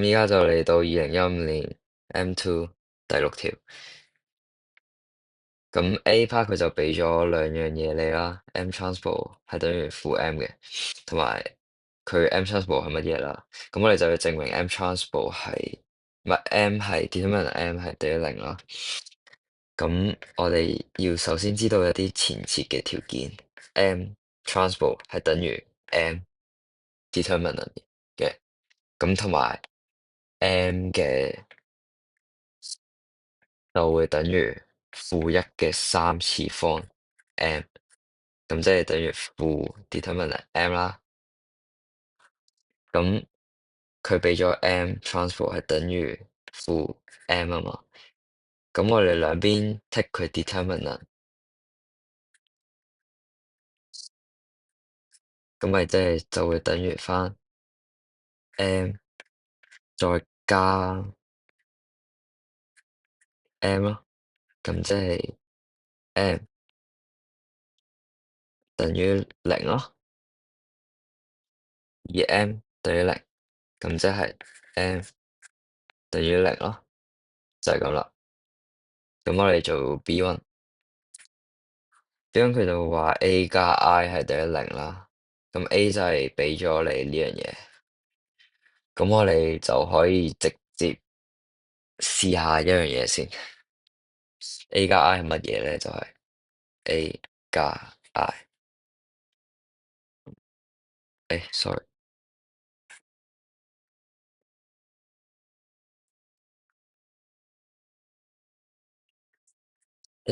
依家就嚟到2015年 M2 第六條，咁 A part 佢就俾咗兩樣嘢你啦，M transport 係等於負 M 嘅，同埋佢 M transport 係乜嘢啦？咁我哋就要證明 M transport 係唔係 M 係 determinant M 係等於零啦。咁我哋要首先知道一啲前設嘅條件，M transport 係等於 M determinant 嘅，咁同埋 M 嘅。就會等於負一嘅3次方 m，咁即係等於負 determinant m 啦。咁佢俾咗 m transport 係等於負 m 啊嘛。咁我哋兩邊 take 佢 determinant，咁咪即係就會等於翻 m 再加 m 咯。咁即係 m 等於零咯，而 m 等於零，咁即係 m 等於零咯，就係咁啦。咁我哋做 B1。咁佢就話 A 加 I 係等於零啦，咁 A 就係俾咗你呢樣嘢，咁我哋就可以直接試下一樣嘢先。A 加 I 係乜嘢咧？就係 A 加 I，sorry，A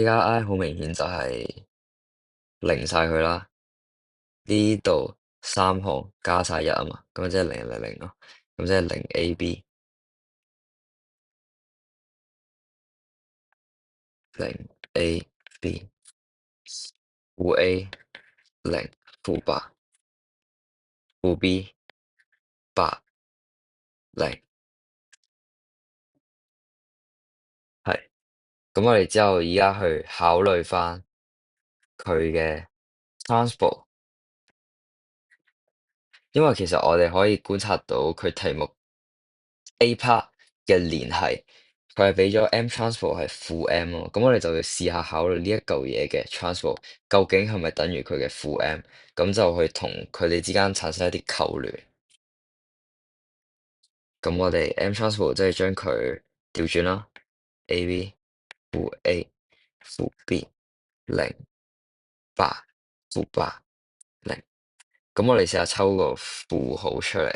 加 I 好明顯就係零晒佢啦，呢度三項加晒一啊嘛，咁即係零零零咯，咁即係零 AB 零 AB 負 A 零負八負 B 八零，係。咁我哋之後而家去考慮翻佢嘅 transport，因為其實我哋可以觀察到佢題目 A part 嘅連繫，佢係俾咗 M transport 係負 M 咯。咁我哋就要試下考慮呢一嚿嘢嘅 transport 究竟係咪等於佢嘅負 M，咁就去同佢哋之間產生一啲扣聯。咁我哋 M transport 即係將佢調轉啦，AB 負 A 負 B 零八負八零。咁我哋試下抽個負號出嚟，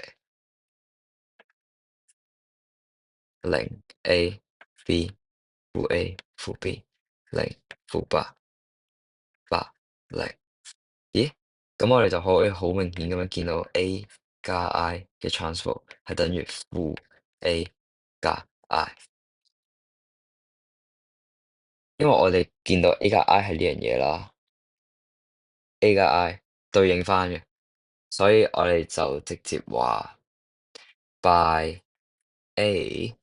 零 A B 負 A 負 B 零負八八零，咦？咁我哋就可以好明顯咁樣見到 A 加 I 嘅 transport 係等於負 A 加 I，因為我哋見到 A 加 I 係呢樣嘢啦，A 加 I 對應翻嘅，所以我哋就直接話 by A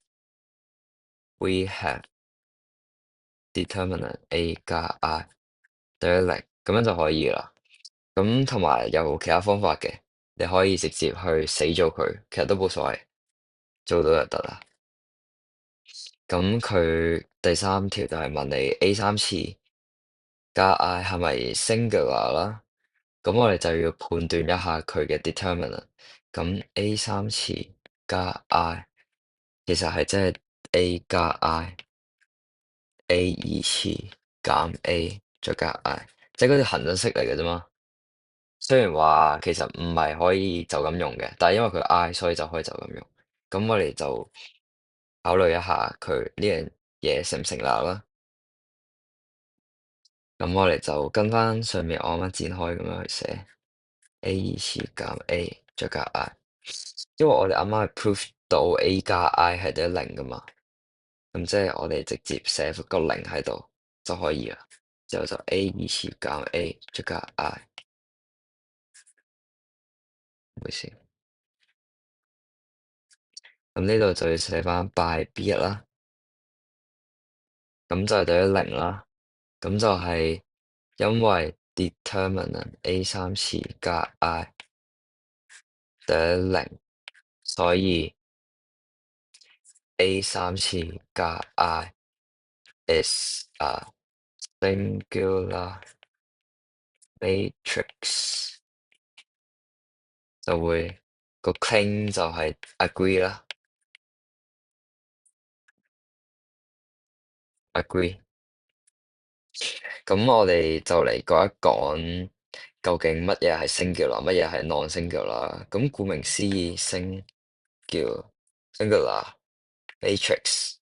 we have determinant A 加 I 等於零，咁樣就可以啦。咁同埋有其他方法嘅，你可以直接去死咗佢，其實都冇所謂，做到就得啦。咁佢第三條就係問你 A 三次加 I 係咪 singular 啦？咁我哋就要判斷一下佢嘅 determinant。咁 A 三次加 I 其實係即係 A 加 I，A 二次減 A 再加 I，即係嗰啲行等式嚟嘅啫嘛。雖然話其實唔係可以就咁用嘅，但係因為佢 I，所以就可以就咁用。咁我哋就考慮一下佢呢樣嘢成唔成立啦。咁我哋就跟翻上面我啱啱展開咁樣去寫 A 二次減 A 再加 I，因為我哋啱啱係 prove 到 A 加 I 係等於零噶嘛。咁即係我哋直接寫個零喺度就可以啦。之後就 A 二次減 A 再加 I，唔好意思。咁呢度就要寫翻 by B1啦。咁就係等於零啦，咁就係因為 determinant A 三次加 I 等於零，所以 A 三次加 I is a singular matrix，就會個 claim 就係 agree 啦，agree。咁我哋就嚟講一講究竟乜嘢係 singular，乜嘢係 non-singular。咁顧名思義singular matrix，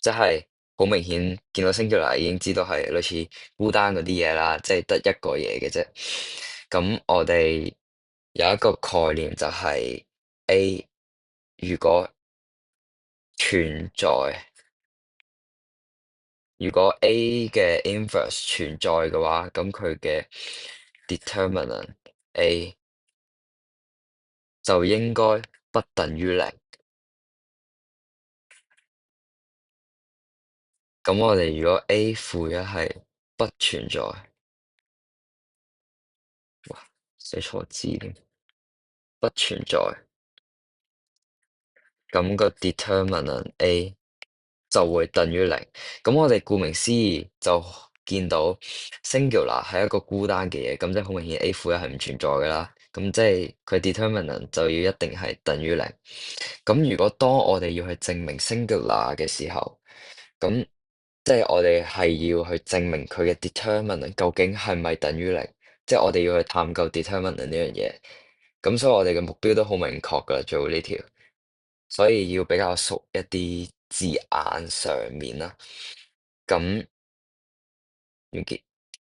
即係好明顯見到 singular 已經知道係類似孤單嗰啲嘢啦，即係得一個嘢嘅啫。咁我哋有一個概念就係 A 如果存在，如果 A 嘅 inverse 存在嘅話，咁佢嘅 determinant A 就應該不等於零。咁我哋如果 A 負一係不存在，哇，寫錯字添，不存在，咁個 determinant A 就會等於零。咁我哋顧名思義就見到 singular 係一個孤單嘅嘢，咁即係好明顯 A 負一係唔存在噶啦。咁即係佢 determinant 就要一定係等於零。咁如果當我哋要去證明 singular 嘅時候，咁即係我哋係要去證明佢嘅 determinant 究竟係咪等於零，即係我哋要去探究 determinant 呢樣嘢。咁所以我哋嘅目標都好明確噶，做呢條，所以要比較熟一啲字眼上面啦。咁完結。